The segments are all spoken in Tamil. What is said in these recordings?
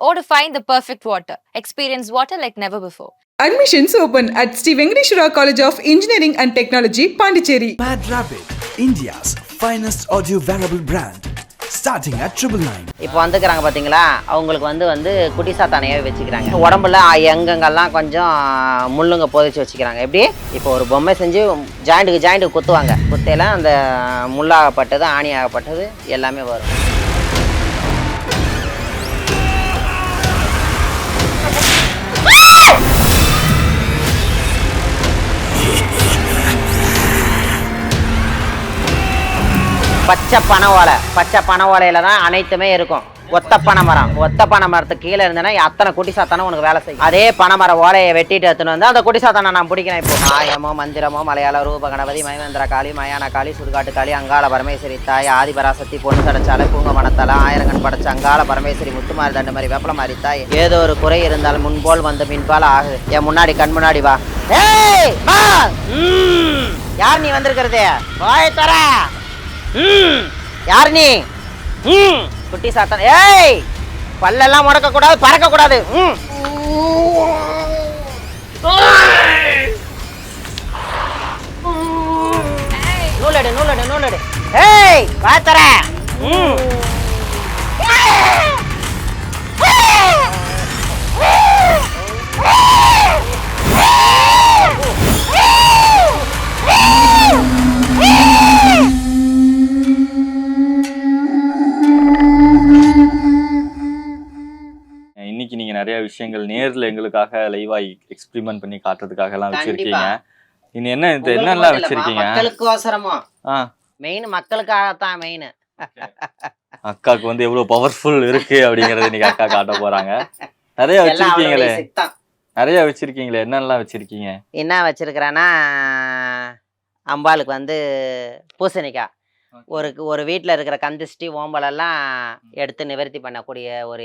or to find the perfect water. Experience water like never before. Admissions open at Sri Venkateshwara College of Engineering and Technology, Pondicherry. Mad Rabbit, India's finest audio wearable brand, starting at 999. இப்போ வந்துக்கிறாங்க பார்த்தீங்களா, அவங்களுக்கு வந்து குட்டி சாத்தானையாவே வச்சுக்கிறாங்க. உடம்புல எங்கெங்கெல்லாம் கொஞ்சம் முள்ளுங்க புதைச்சி வச்சுக்கிறாங்க. எப்படி இப்போ ஒரு பொம்மை செஞ்சு ஜாயிண்ட்டுக்கு குத்துவாங்க. குத்தையெல்லாம் அந்த முள்ளாகப்பட்டது, ஆணியாகப்பட்டது எல்லாமே வரும். பச்சை பனை ஓலையில தான் அனைத்துமே இருக்கும். ஒத்த பனை மரத்துக்கு கீழே இருந்தேன்னா அத்தனை குட்டி சாத்தானம் உனக்கு வேலை செய்யும். அதே பனைமர ஓலையை வெட்டிட்டு எடுத்துன்னு வந்து அந்த குட்டி சாத்தானை நான் பிடிக்கிறேன். இப்போ மாயமோ மந்திரமோ மலையாள ரூப கணபதி மைமந்திர காளி மயான காளி சுடுகாட்டு காளி அங்காள பரமேஸ்வரி தாய் ஆதிபராசக்தி பொண்ணு தடைச்சாலை பூங்க மனத்தால ஆயிரங்கன் படைச்ச அங்காள பரமேஸ்வரி முத்துமாரி தண்டு மாதிரி வெப்பல மாதிரி தாய் ஏதோ ஒரு குறை இருந்தால் முன்போல் வந்து மின்பால் ஆகுது. என் முன்னாடி கண் முன்னாடி வா. ஏய் யார் நீ வந்திருக்கிறது? வாய் தர. யார் நீ? குட்டி சாத்தான். ஏய் பல்லெல்லாம் முடக்க கூடாது, பறக்க கூடாது. நூலடு. ஏய் பாத்தற. இன்னைக்கு நீங்க நிறைய விஷயங்கள் நேர்ல எங்களுக்காக லைவா எக்ஸ்பெரிமெண்ட் பண்ணி காட்டுறதுக்காக எல்லாம் வச்சிருக்கீங்க. இனி என்னெல்லாம் வச்சிருக்கீங்க? மக்களுக்கோசரமா. மெயின் மக்களுக்காகத்தான் மெயின். அக்காவுக்கு எவ்வளவு பவர்ஃபுல் இருக்கு அப்படிங்கறது இன்னைக்கு அக்கா காட்ட போறாங்க. நிறைய வச்சிருக்கீங்களே என்னெல்லாம் வச்சிருக்கீங்க? என்ன வச்சிருக்கிறேன்னா, அம்பாளுக்கு பூசணிக்காய், ஒரு வீட்டில் இருக்கிற கந்திஷ்டி ஓம்பலெல்லாம் எடுத்து நிவர்த்தி பண்ணக்கூடிய ஒரு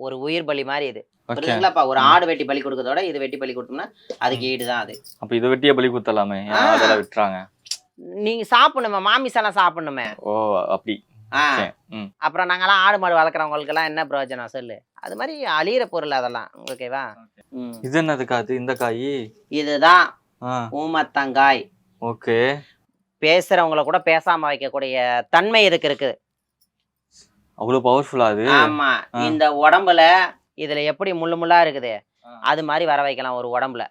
ஒரு உயிர் பலி மாதிரி இது. புரியுதுங்களாப்பா? ஒரு ஆடு வெட்டி பலி கொடுக்கறதோட இது வெட்டி பலி கொடுத்தோம்னா அதுக்கு ஈடுதான் அது. அப்ப இதை வெட்டியே பலி கொடுத்தலாமே, அதெல்லாம் விட்டுறாங்க. நீங்க சாப்பிடணுமே, மாமிசெல்லாம் சாப்பிடணுமே. ஓ அப்படி. அப்புறம் நாங்கெல்லாம் ஆடு மாடு வளர்க்குறவங்களுக்கு எல்லாம் என்ன பிரயோஜனம் சொல்லு? அது மாதிரி அழியிற பொருள் அதெல்லாம். ஓகேவா? இது என்னதுக்கா? இந்த காய் இதுதான் ஊமத்தங்காய். ஓகே. பேசுறவங்கள கூட பேசாம வைக்கக்கூடிய தன்மை இருக்குது. அவ்வளவு பவர்ஃபுல்லா அது. ஆமா. இந்த உடம்புல இதுல எப்படி முள்ளா இருக்குது அது மாதிரி வர வைக்கலாம் ஒரு உடம்புல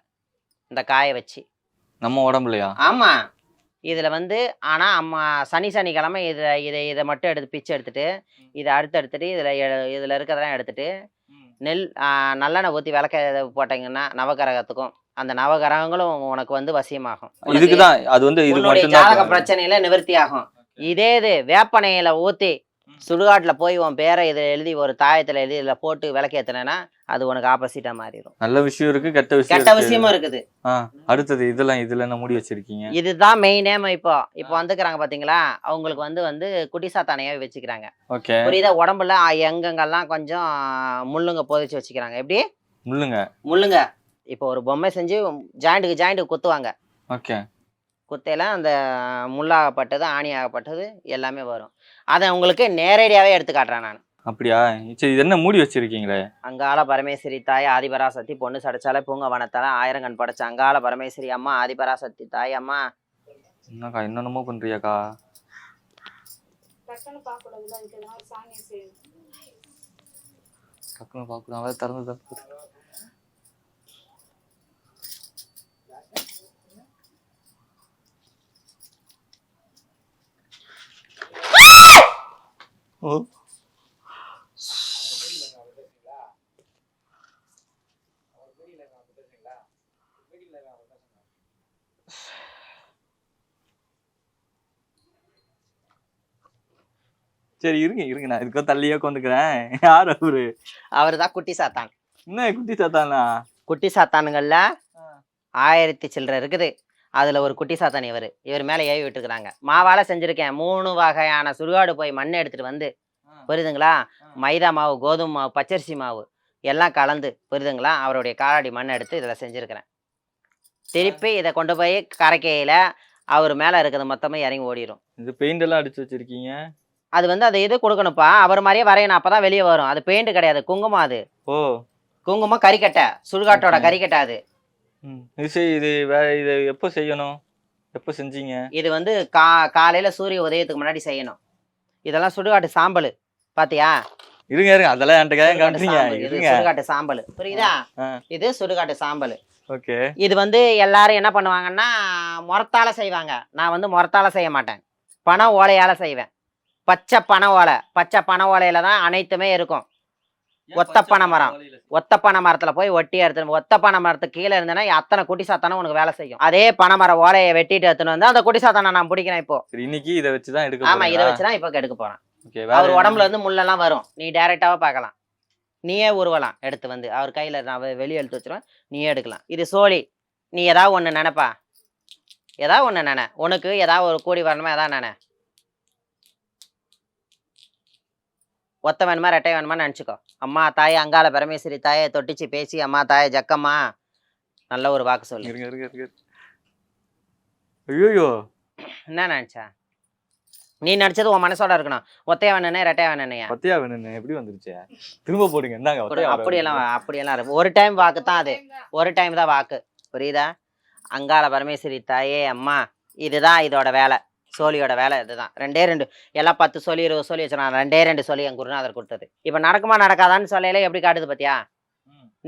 இந்த காயை வச்சு. நம்ம உடம்புலையா? ஆமா. இதுல ஆனா அம்மா சனிக்கிழமை இதை மட்டும் எடுத்து பிச்சு எடுத்துட்டு இதை எடுத்துட்டு இதுல இருக்கிறதெல்லாம் எடுத்துட்டு நெல் நல்லெண்ணெய் ஊற்றி விளக்க போட்டீங்கன்னா நவகிரகத்துக்கும் அந்த நவகிரகங்களும் உனக்கு வசியமாகும். இதுக்குதான் அது இது ஜாதக பிரச்சனையில நிவர்த்தி ஆகும். இதே வேப்பனையில ஊத்தி சுடுகாட்டுல போய் உன் பேரை இதை எழுதி ஒரு தாயத்துல எழுதி இதுல போட்டு விளக்கேத்தினா அது உனக்கு ஆப்போசிட்டா மாறிடும். நல்ல விஷயம் இருக்கு, கெட்ட விஷயமும் இருக்குது. அடுத்தது இதுல என்ன மூடி வச்சிருக்கீங்க? இதுதான் மெயினே. இப்போ வந்துக்கிறாங்க பாத்தீங்களா, அவங்களுக்கு குட்டி சாத்தானையாவே வச்சுக்கிறாங்க. புரியுதா? உடம்புல எங்கெங்கெல்லாம் கொஞ்சம் முள்ளுங்க புதைச்சி வச்சுக்கிறாங்க. எப்படி முள்ளுங்க இப்போ ஒரு பொம்மை செஞ்சு ஜாயிண்ட்டுக்கு குத்துவாங்க. குத்தையெல்லாம் அந்த முள்ளாகப்பட்டது, ஆணியாகப்பட்டது எல்லாமே வரும். அதை உங்களுக்கு நேரடியாவே எடுத்து காட்டுறேன் நான். அப்படியா? சரி, இது என்ன மூடி வச்சிருக்கீங்களே? அங்காள பரமேஸ்வரி தாய் ஆதிபராசக்தி பொண்ணு சடைச்சால பூங்க வனத்தால ஆயிரங்கன் படைச்ச அங்காள பரமேஸ்வரி அம்மா ஆதிபராசக்தி தாய் அம்மா. என்னக்கா என்னென்னமோ பண்றியாக்கா? டக்குன்னு பார்க்கக்கூடாது, திறந்து சரி இருங்க, நான் இதுக்கு தள்ளியே கொண்டுக்கிறேன். யார் அவரு தான் குட்டி சாத்தான். என்ன குட்டி சாத்தானா? குட்டி சாத்தானுங்கள்ல 1000 சில்லறை இருக்குது. அதுல ஒரு குட்டி சாத்தான் இவர் மேல ஏவி விட்டுருக்குறாங்க. மாவால செஞ்சிருக்கேன் 3 வகையான சுடுகாடு போய் மண்ணை எடுத்துட்டு புரியுதுங்களா? மைதா மாவு, கோதுமை மாவு, பச்சரிசி மாவு எல்லாம் கலந்து புரியுதுங்களா? அவருடைய காலாடி மண்ணை எடுத்து இதில் செஞ்சுருக்கிறேன். திருப்பி இதை கொண்டு போய் கரைக்கையில் அவர் மேலே இருக்கிறது மொத்தமாக இறங்கி ஓடிடும். இது பெயிண்ட் எல்லாம் அடிச்சு வச்சிருக்கீங்க? அது வந்து அது இது கொடுக்கணும்ப்பா, அவர் மாதிரியே வரையணும், அப்பதான் வெளியே வரும். அது பெயிண்ட் கிடையாது, குங்குமம். அது ஓ குங்குமம் கறிக்கட்டை, சுடுகாட்டோட கறிக்கட்டை. அது இது இது எப்போ செய்யணும், எப்போ செஞ்சீங்க? இது வந்து காலையில சூரிய உதயத்துக்கு முன்னாடி செய்யணும். இதெல்லாம் சுடுகாட்டு சாம்பல், பாத்தியா? இருங்க அதெல்லாம் என்கிட்ட காட்டுறீங்க. இது சுடுகாட்டு சாம்பல், புரியுதா? இது சுடுகாட்டு சாம்பல். ஓகே. இது வந்து எல்லாரும் என்ன பண்ணுவாங்கன்னா முறத்தால செய்வாங்க. நான் வந்து முறத்தால செய்ய மாட்டேன், பனை ஓலையால செய்வேன். பச்சை பனை ஓலை, பச்சை பனை ஓலையில தான் அனைத்துமே இருக்கும். ஒத்தப்பனை மரம், ஒத்தப்பனை மரத்துல போய் ஒட்டி எடுத்துன்னு, ஒத்தப்பனை மரத்துக்கு கீழே இருந்தேன்னா அத்தனை குட்டி சாத்தானம் உனக்கு வேலை செய்யும். அதே பனை மர ஓலையை வெட்டிட்டு எடுத்துன்னு வந்து அந்த குட்டி சாத்தானை நான் பிடிக்கிறேன் இப்போ. இன்னைக்கு இதை வச்சுதான் எடுக்க. ஆமா, இதை வச்சுதான் இப்போ எடுக்க போறேன். அவர் உடம்புல இருந்து முள்ளெல்லாம் வரும், நீ டைரக்டாவா பார்க்கலாம். நீயே உருவலாம் எடுத்து வந்து, அவர் கையில நான் வெளியே எடுத்து வச்சிருவேன், நீயே எடுக்கலாம். இது சோழி. நீ ஏதாவது ஒண்ணு நினைப்பா, ஏதாவது ஒண்ணு நினை, உனக்கு ஏதாவது ஒரு கூடி வரணுமா, ஏதாவது நினை. ஒத்த வேணுமா ரெட்டை வேணுமா நினச்சிக்கோ. அம்மா தாயே அங்காள பரமேஸ்வரி தாயே தொட்டிச்சு பேசி அம்மா தாயே ஜக்கம்மா, நல்ல ஒரு வாக்கு சொல்லு. ஐயோ என்ன நினைச்சா? நீ நினைச்சது உன் மனசோட இருக்கணும். ஒத்தையா வேணுனே ரெட்டையா வேணுனையா? ஒத்தையா வேணுன்னு எப்படி வந்துருச்சு? திரும்ப போடுங்க. அப்படியெல்லாம் இருக்கு. ஒரு டைம் வாக்கு தான் அது, ஒரு டைம் தான் வாக்கு, புரியுதா? அங்காள பரமேஸ்வரி தாயே அம்மா, இதுதான் இதோட வேலை, சோழியோட வேலை இதுதான். 2 எல்லாம் 10 சொல்லி 20 சொல்லி வச்சுருவாங்க, 2 சொல்லி என் குருநாதர் கொடுத்தது. இப்போ நடக்குமா நடக்காதான்னு சொல்லையில எப்படி காட்டுது பார்த்தியா?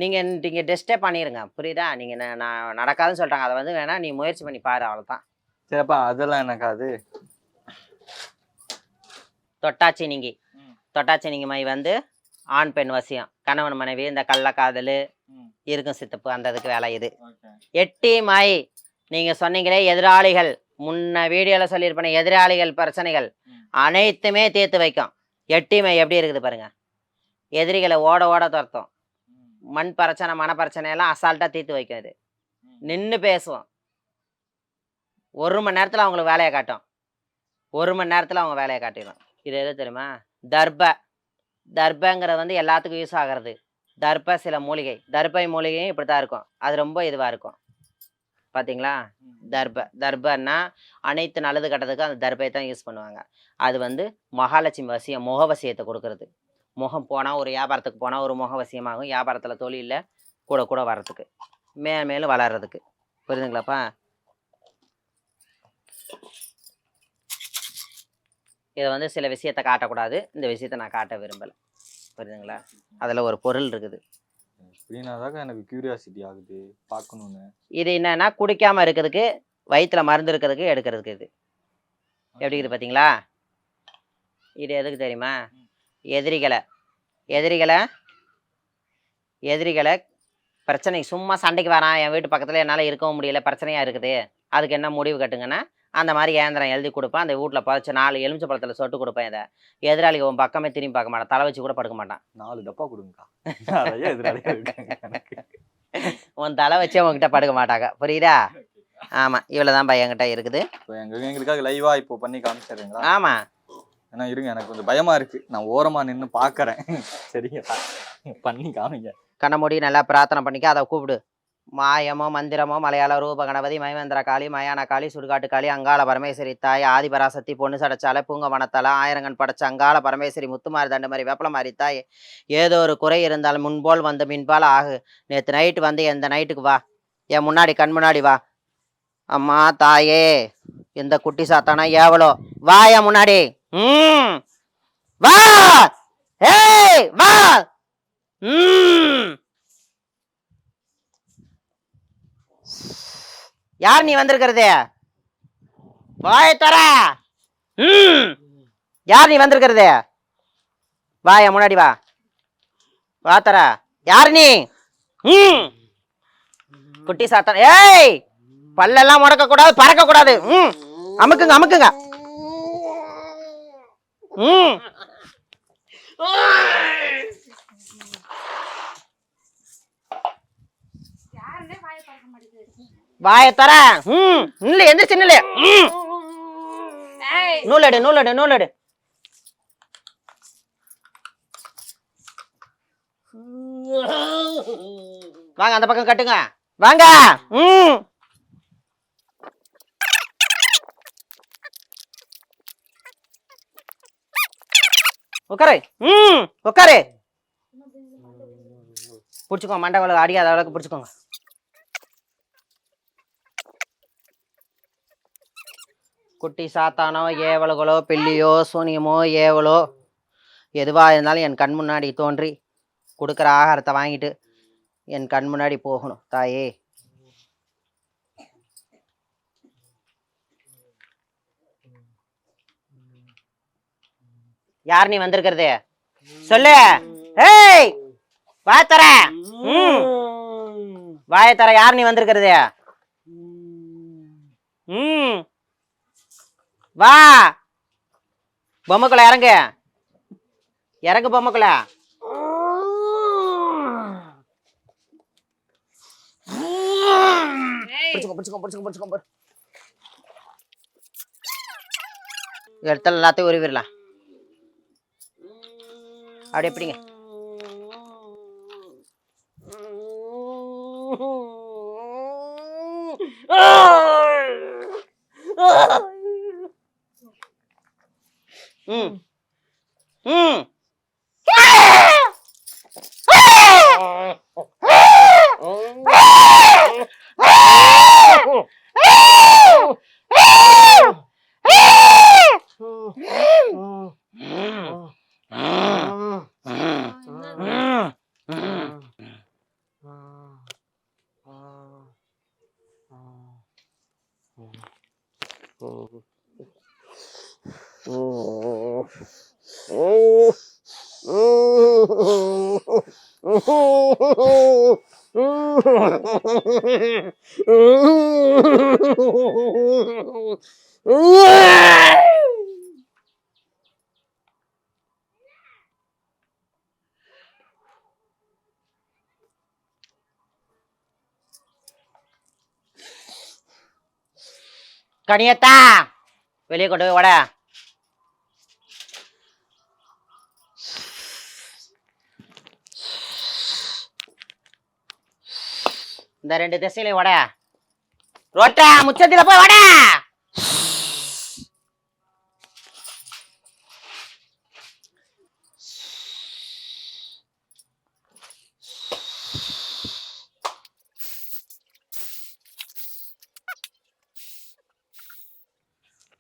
நீங்கள் டெஸ்ட்டே பண்ணிடுங்க, புரியுதா? நீங்கள் நான் நடக்காதுன்னு சொல்லிட்டாங்க, அதை வந்து வேணா நீ முயற்சி பண்ணி பாரு, அவ்வளோதான். சரிப்பா, அதெல்லாம் எனக்காது. தொட்டாச்சி நீங்கி மை வந்து ஆண் பெண் வசியம், கணவன் மனைவி, இந்த கள்ளக்காதல் இருக்கும் சித்தப்பு, அந்த இதுக்கு வேலை இது. எட்டி மை, நீங்கள் சொன்னீங்களே எதிராளிகள், முன்ன வீடியோவில் சொல்லியிருப்பேன், எதிராளிகள் பிரச்சனைகள் அனைத்துமே தீர்த்து வைக்கும். எட்டிமை எப்படி இருக்குது பாருங்க, எதிரிகளை ஓட ஓட துரத்தும். மண் பிரச்சனை மன பிரச்சனையெல்லாம் அசால்ட்டாக தீர்த்து வைக்கும். இது நின்று பேசுவோம், 1 மணி நேரத்தில் அவங்களுக்கு வேலையை காட்டும், 1 மணி நேரத்தில் அவங்க வேலையை காட்டிடும். இது எது தெரியுமா? தர்பங்கிறது வந்து எல்லாத்துக்கும் யூஸ் ஆகிறது. தர்ப சில மூலிகை, தர்பை மூலிகையும் இப்படி தான் இருக்கும், அது ரொம்ப இதுவாக இருக்கும், பார்த்தீங்களா? தர்பன்னா அனைத்து நல்லது கட்டதுக்கும் அந்த தர்பை தான் யூஸ் பண்ணுவாங்க. அது வந்து மகாலட்சுமி வசியம், முகவசியத்தை கொடுக்கறது. முகம் போனால், ஒரு வியாபாரத்துக்கு போனால் ஒரு முகவசியமாகும், வியாபாரத்தில் தொழிலில் கூட வர்றதுக்கு, மேலும் வளர்கிறதுக்கு, புரியுதுங்களாப்பா? இதை வந்து சில விஷயத்தை காட்டக்கூடாது, இந்த விஷயத்தை நான் காட்ட விரும்பலை, புரியுதுங்களா? அதில் ஒரு பொருள் இருக்குது. எனக்கு கியூரியாசிட்டி ஆகுது பார்க்கணும்னு. இது என்னன்னா குடிக்காம இருக்கிறதுக்கு, வயிற்றுல மருந்து இருக்கிறதுக்கு எடுக்கிறதுக்கு. இது எப்படி இருக்குது பார்த்தீங்களா? இது எதுக்கு தெரியுமா? எதிரிகளை பிரச்சனை, சும்மா சண்டைக்கு வரான், என் வீட்டு பக்கத்தில் என்னால் இருக்கவும் முடியல, பிரச்சனையாக இருக்குது, அதுக்கு என்ன முடிவு கட்டுங்கன்னா அந்த மாதிரி ஏந்திரம் எழுதி கொடுப்பேன், அந்த வீட்டில் புதைச்ச 4 எலுமிச்சை பழத்தில் சொட்டு கொடுப்பேன். இதை எதிராளிக்கு உன் பக்கமே திரும்பி பார்க்க மாட்டான், தலை வச்சு கூட படுக்க மாட்டான். 4 டப்பா கொடுங்கக்கா, உன் தலை வச்சே உங்ககிட்ட படுக்க மாட்டாங்க, புரியுதா? ஆமாம், இவ்வளோதான்ப்பா என்கிட்ட இருக்குது. எங்களுக்காக லைவாக இப்போ பண்ணி காமிச்சிடுறீங்களா? ஆமாம், ஏன்னா இருங்க, எனக்கு கொஞ்சம் பயமாக இருக்குது, நான் ஓரமாக நின்று பார்க்குறேன். சரிங்க, பண்ணி காமிங்க. கண்ண மூடி நல்லா பிரார்த்தனை பண்ணிக்க, அதை கூப்பிடு. மாயமோ மந்திரமோ மலையாள ரூப கணபதி மைமந்திர காளி மயான காளி சுடுகாட்டு காளி அங்காள பரமேஸ்வரி தாய் ஆதிபராசக்தி பொண்ணு சடைச்சால பூங்க வனத்தால ஆயிரங்கன் படைச்ச அங்காள பரமேஸ்வரி முத்துமாரி தண்டு மாதிரி வேப்பல மாதிரி தாய், ஏதோ ஒரு குறை இருந்தாலும் முன்போல் வந்து மின்பால் ஆகு. நேற்று நைட்டு வந்து எந்த நைட்டுக்கு வா, என் முன்னாடி கண் முன்னாடி வா. அம்மா தாயே, எந்த குட்டி சாத்தானா எவ்வளோ, வா என் முன்னாடி. வா, ஏய் வா. யார் நீ வந்திருக்கிறது? வாய தர. யார் நீ வந்திருக்கிறது? வா என் முன்னாடி வா, வா தர. யார் நீ? குட்டி சாத்தான். ஏய், பல்லெல்லாம் முடக்க கூடாது, பறக்க கூடாது. அமுக்குங்க அமுக்குங்க. வாய தர. நில்லு, எந்திரிச்சு நில்லு. நூலடு நூலடு நூலடு. வாங்க அந்த பக்கம் கட்டுங்க, வாங்க. உட்காரு. உட்காரு. பிடிச்சிக்கோ, மண்டை வளவு அடிக்காத அளவுக்கு பிடிச்சிக்கோங்க. குட்டி சாத்தானோ ஏவலுகளோ பில்லியோ சூனியமோ ஏவலோ எதுவாக இருந்தாலும் என் கண் முன்னாடி தோன்றி கொடுக்குற ஆகாரத்தை வாங்கிட்டு என் கண் முன்னாடி போகணும் தாயே. யார் நீ வந்திருக்கிறது சொல்லு. ஏய் வாயத்தர. வாயத்தர. யார் நீ வந்திருக்கிறது? வா. பொம்மைக்குள்ள இறங்கு. இறங்கு பொம்மைக்குள்ள. இடத்துல எல்லாத்தையும் உருவிடலாம். அப்படி எப்படிங்க? கனியத்தா வெளியே கொண்டு போய் வட. இந்த 2 திசையிலையும் வட. ரோட்டா முச்சத்தில போய் வட.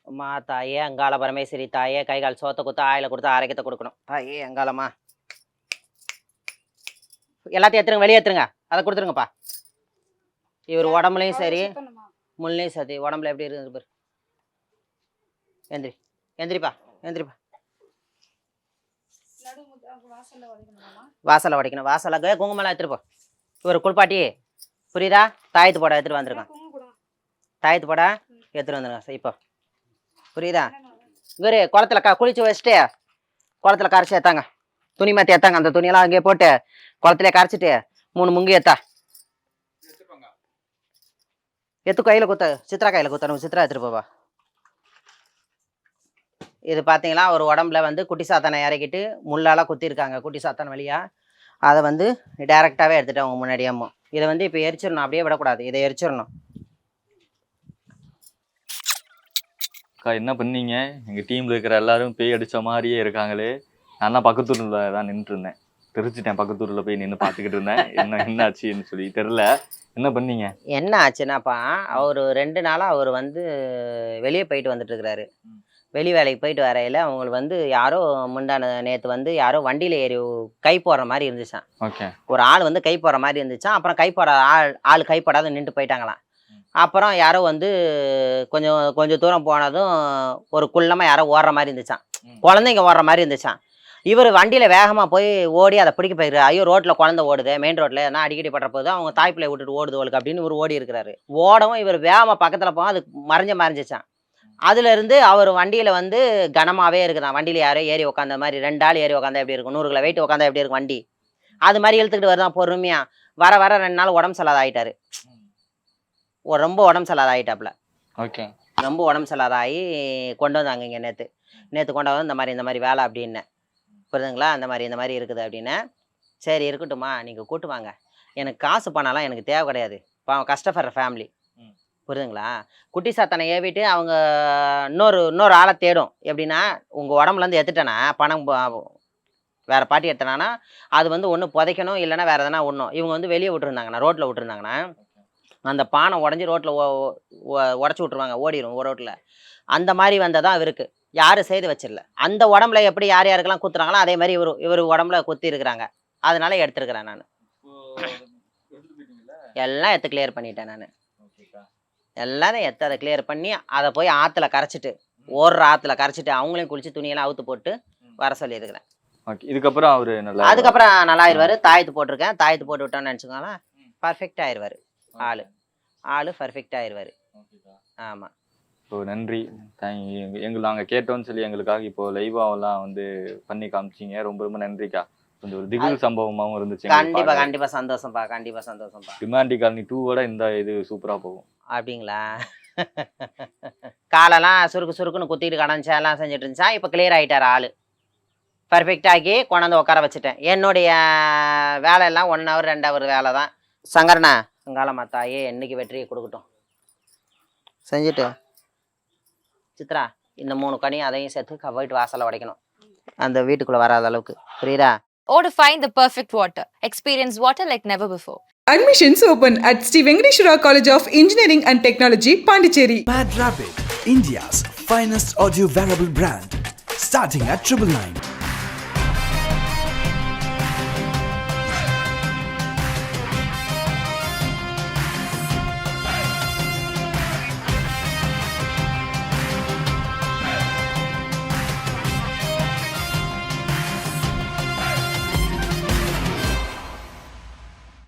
அம்மா தாயே அங்காள பரமேஸ்வரி தாயே, கைகால் சோத்தை கொடுத்து ஆயில கொடுத்து ஆரோக்கியத்தை கொடுக்கணும் தாயே அங்காளம்மா. எல்லாத்தையும் எடுத்துருங்க, வெளியே எடுத்துருங்க, அதை கொடுத்துருங்கப்பா. இவர் உடம்புலையும் சரி முள்ளையும் சரி, உடம்புல எப்படி இருக்குது பாரு. எந்திரி எந்திரிப்பா எந்திரிப்பா. வாசலை உடைக்கணும். வாசலுக்கு குங்குமலாம் எடுத்துட்டு போ. இவர் குளிப்பாட்டி புரியுதா? தாயத்து போட எடுத்துட்டு வந்துருங்க. தாயத்து போட எடுத்துட்டு வந்துருங்க இப்போ புரியுதா? இவரு குளத்துல குளிச்சு வச்சுட்டு குளத்துல கரைச்சி ஏத்தாங்க. துணி மாற்றி ஏத்தாங்க. அந்த துணியெல்லாம் அங்கேயே போட்டு குளத்துல கரைச்சிட்டு 3 முங்கி ஏத்தா எத்து கையில் குத்த. சித்ரா கையில் குத்தணும். சித்ரா எடுத்துட்டு போவா. இது பார்த்தீங்களா ஒரு உடம்புல வந்து குட்டி சாத்தானை இறக்கிட்டு முள்ளால் குத்திருக்காங்க குட்டி சாத்தான் வழியா. அதை வந்து டைரெக்டாகவே எடுத்துட்டு அவங்க முன்னாடியாமோ. இதை வந்து இப்போ எரிச்சிடணும், அப்படியே விடக்கூடாது, இதை எரிச்சிடணும். அக்கா என்ன பண்ணீங்க? எங்கள் டீமில் இருக்கிற எல்லாரும் பேய் அடித்த மாதிரியே இருக்காங்களே. நான் தான் பக்கத்தூரில் தான் நின்றுட்டு இருந்தேன். தெரிஞ்சுட்டேன், பக்கத்தூரில் போய் நின்று பார்த்துக்கிட்டு இருந்தேன். என்ன ஆச்சுன்னு சொல்லி தெரில. என்ன பண்ணீங்க? என்ன ஆச்சுன்னாப்பா, அவர் 2 நாளாக அவர் வந்து வெளியே போயிட்டு வந்துட்டு இருக்கிறாரு. வெளி வேலைக்கு போயிட்டு வரையில அவங்களுக்கு வந்து யாரோ முந்தான நேற்று வந்து யாரோ வண்டியில் ஏறி கை போடுற மாதிரி இருந்துச்சான். ஓகே. ஒரு ஆள் வந்து கை போடுற மாதிரி இருந்துச்சான். அப்புறம் கை போட ஆள் கை போடாத நின்று போயிட்டாங்களாம். அப்புறம் யாரோ வந்து கொஞ்சம் தூரம் போனதும் ஒரு குள்ளமாக யாரோ ஓடுற மாதிரி இருந்துச்சான். குழந்தைங்க ஓடுற மாதிரி இருந்துச்சான். இவர் வண்டியில் வேகமாக போய் ஓடி அதை பிடிக்க போயிரு. ஐயோ ரோட்டில் குழந்தை ஓடுது, மெயின் ரோட்டில் நான் அடிக்கடி படுற போது அவங்க தாய்ப்பிள்ளை விட்டுட்டு ஓடுது அப்படின்னு இவர் ஓடி இருக்கிறாரு. ஓடவும் இவர் வேகமாக பக்கத்தில் போக அது மறைஞ்சிச்சான். அதுலேருந்து அவர் வண்டியில் வந்து கனமாகவே இருக்குதான். வண்டியில் யாரோ ஏறி உட்காந்த மாதிரி 2 ஆள் ஏறி உட்காந்தா எப்படி இருக்கும், 100 கிலோ வெயிட் உட்காந்தா எப்படி இருக்கும் வண்டி, அது மாதிரி இழுத்துக்கிட்டு வருதான் பொறுமையாக. வர 2 நாள் உடம்பு சல்லாத ஆகிட்டாரு. ரொம்ப உடம்பு சல்லாத ஆகிட்டாப்புல. ஓகே. ரொம்ப உடம்பு சல்லாதாகி கொண்டு வந்தாங்க இங்கே நேற்று கொண்டு வந்து இந்த மாதிரி வேலை அப்படின்னு புரியுதுங்களா. இந்த மாதிரி இருக்குது அப்படின்னு. சரி இருக்கட்டும்மா, நீங்கள் கூட்டு வாங்க, எனக்கு காசு பணம்லாம் எனக்கு தேவை கிடையாது, பாவம் கஷ்டப்படுற ஃபேமிலி புரியுதுங்களா. குட்டி சாத்தானை ஏவிட்டு அவங்க இன்னொரு ஆளை தேடும். எப்படின்னா உங்கள் உடம்புலேருந்து எடுத்துட்டேன்னா பணம் வேறு பாட்டி எடுத்தனாங்கன்னா அது வந்து ஒன்று புதைக்கணும், இல்லைன்னா வேறு எதனா ஒன்றும். இவங்க வந்து வெளியே விட்டுருந்தாங்கண்ணா, ரோட்டில் விட்டுருந்தாங்கன்னா அந்த பானை உடஞ்சி ரோட்டில் உடச்சி விட்ருவாங்க, ஓடிடும் ரோட்டில். அந்த மாதிரி வந்ததான் இவருக்கு யாரும் செய்து வச்சிடல. அந்த உடம்புல எப்படி யார் யாருக்கெல்லாம் குத்துறாங்களோ அதே மாதிரி இவர் உடம்புல குத்தி இருக்கிறாங்க. அதனால எடுத்துருக்கிறேன் நான். எல்லாம் எடுத்து கிளியர் பண்ணிட்டேன் நான். எல்லாரும் எடுத்து அதை கிளியர் பண்ணி அதை போய் ஆற்றுல கரைச்சிட்டு, ஓடுற ஆற்றுல கரைச்சிட்டு அவங்களையும் குளிச்சு துணியெல்லாம் அவுத்து போட்டு வர சொல்லியிருக்கிறேன். ஓகே, இதுக்கப்புறம் அவரு நல்லா அதுக்கப்புறம் நல்லாயிருவார். தாயத்து போட்டிருக்கேன், தாயத்து போட்டு விட்டோன்னு நினச்சிக்கோங்களேன், பர்ஃபெக்ட் ஆயிடுவார். ஆள் பர்ஃபெக்ட் ஆயிடுவார். ஆமாம். ஸோ நன்றி, தேங்க்யூ. நாங்கள் கேட்டோம்னு சொல்லி எங்களுக்காக இப்போ லைவாவெல்லாம் வந்து பண்ணி காமிச்சிங்க. ரொம்ப ரொம்ப நன்றிக்கா. கொஞ்சம் ஒரு திகில் சம்பவமாகவும் இருந்துச்சு. கண்டிப்பாக சந்தோஷம்ப்பா, கண்டிப்பாக சந்தோஷம்ப்பா. டிமாண்டி காலனி 2 இந்த இது சூப்பராக போகும். அப்படிங்களா? காலெல்லாம் சுருக்குன்னு குத்திட்டு கடந்துச்சா எல்லாம் செஞ்சுட்டு இருந்துச்சா, இப்போ கிளியர் ஆகிட்டார் ஆள். பர்ஃபெக்டாகி கொண்டாந்து உட்கார வச்சுட்டேன். என்னுடைய வேலையெல்லாம் 1 hour 2 hour வேலை தான். சங்கரண்ணா அங்காளம்மா தாயே என்னைக்கு வெற்றியை கொடுக்கட்டும். செஞ்சுட்டு சித்ரா இந்த 3 கனி அதையும் சேர்த்து வீட்டு வாசலை உடைக்கணும், அந்த வீட்டுக்குள்ளே வராத அளவுக்கு. புரியுதா? Or to find the perfect water. Experience water like never before. Admissions open at Sri Venkateshwara College of Engineering and Technology, Pondicherry. Mad Rapid, India's finest audio wearable brand. Starting at 999.